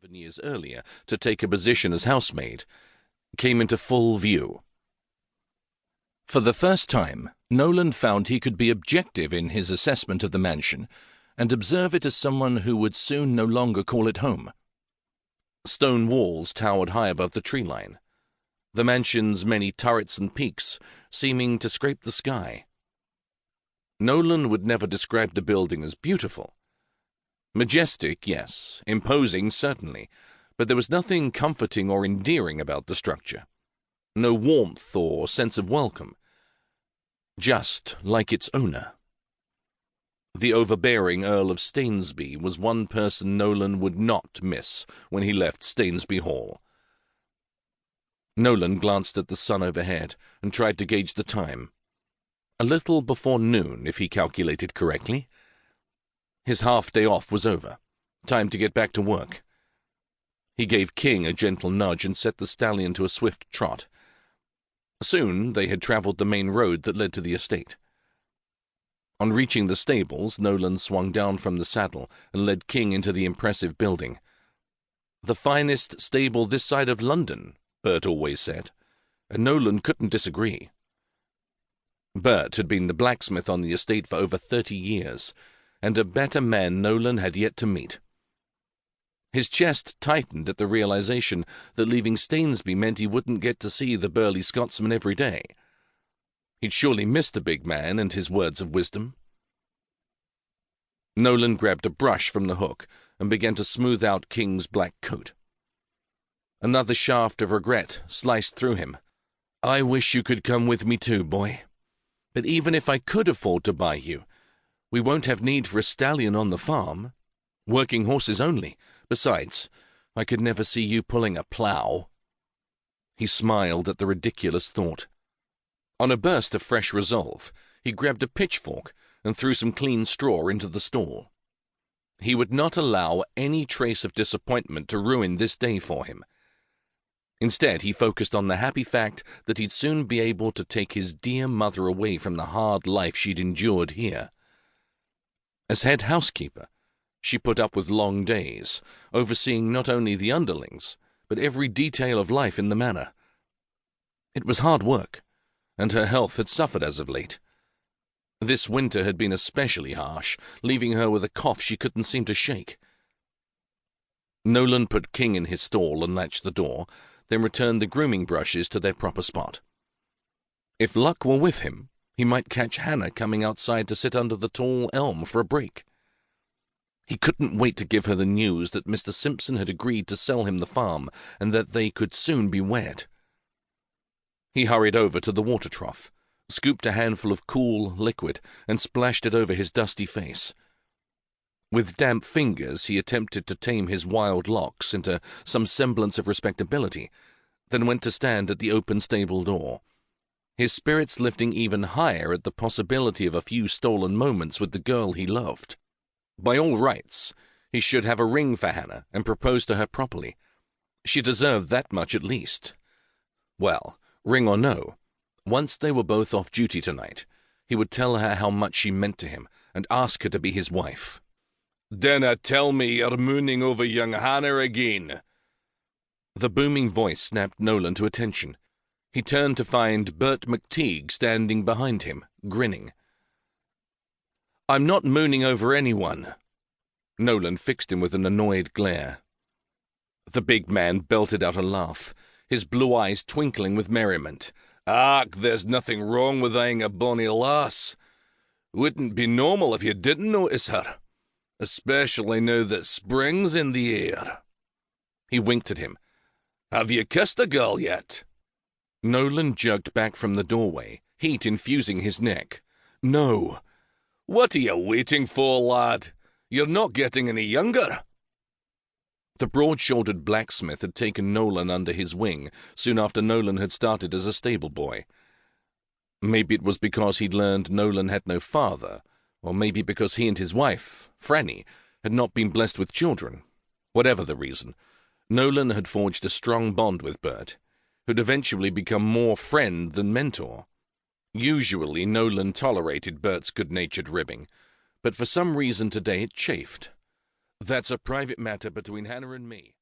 7 years earlier to take a position as housemaid, came into full view. For the first time, Nolan found he could be objective in his assessment of the mansion and observe it as someone who would soon no longer call it home. Stone walls towered high above the tree line, the mansion's many turrets and peaks seeming to scrape the sky. Nolan would never describe the building as beautiful. Majestic, yes, imposing, certainly, but there was nothing comforting or endearing about the structure. No warmth or sense of welcome. Just like its owner. The overbearing Earl of Stainsby was one person Nolan would not miss when he left Stainsby Hall. Nolan glanced at the sun overhead and tried to gauge the time. A little before noon, if he calculated correctly. His half-day off was over. Time to get back to work. He gave King a gentle nudge and set the stallion to a swift trot. Soon they had travelled the main road that led to the estate. On reaching the stables, Nolan swung down from the saddle and led King into the impressive building. The finest stable this side of London, Bert always said, and Nolan couldn't disagree. Bert had been the blacksmith on the estate for over 30 years, and a better man Nolan had yet to meet. His chest tightened at the realization that leaving Stainsby meant he wouldn't get to see the burly Scotsman every day. He'd surely missed the big man and his words of wisdom. Nolan grabbed a brush from the hook and began to smooth out King's black coat. Another shaft of regret sliced through him. "I wish you could come with me too, boy. But even if I could afford to buy you, we won't have need for a stallion on the farm. Working horses only. Besides, I could never see you pulling a plough." He smiled at the ridiculous thought. On a burst of fresh resolve, he grabbed a pitchfork and threw some clean straw into the stall. He would not allow any trace of disappointment to ruin this day for him. Instead, he focused on the happy fact that he'd soon be able to take his dear mother away from the hard life she'd endured here. As head housekeeper, she put up with long days, overseeing not only the underlings, but every detail of life in the manor. It was hard work, and her health had suffered as of late. This winter had been especially harsh, leaving her with a cough she couldn't seem to shake. Nolan put King in his stall and latched the door, then returned the grooming brushes to their proper spot. If luck were with him, he might catch Hannah coming outside to sit under the tall elm for a break. He couldn't wait to give her the news that Mr. Simpson had agreed to sell him the farm and that they could soon be wed. He hurried over to the water trough, scooped a handful of cool liquid, and splashed it over his dusty face. With damp fingers, he attempted to tame his wild locks into some semblance of respectability, then went to stand at the open stable door, his spirits lifting even higher at the possibility of a few stolen moments with the girl he loved. By all rights, he should have a ring for Hannah and propose to her properly. She deserved that much at least. Well, ring or no, once they were both off duty tonight, he would tell her how much she meant to him and ask her to be his wife. "Dinna tell me you're mooning over young Hannah again." The booming voice snapped Nolan to attention. He turned to find Bert McTeague standing behind him, grinning. "I'm not mooning over anyone." Nolan fixed him with an annoyed glare. The big man belted out a laugh, his blue eyes twinkling with merriment. "Ach, there's nothing wrong with eyeing a bonny lass. Wouldn't be normal if you didn't notice her. Especially now that spring's in the air." He winked at him. "Have you kissed a girl yet?" Nolan jerked back from the doorway, heat infusing his neck. "No." "What are you waiting for, lad? You're not getting any younger." The broad-shouldered blacksmith had taken Nolan under his wing soon after Nolan had started as a stable boy. Maybe it was because he'd learned Nolan had no father, or maybe because he and his wife, Franny, had not been blessed with children. Whatever the reason, Nolan had forged a strong bond with Bert, who'd eventually become more friend than mentor. Usually, Nolan tolerated Bert's good-natured ribbing, but for some reason today it chafed. "That's a private matter between Hannah and me."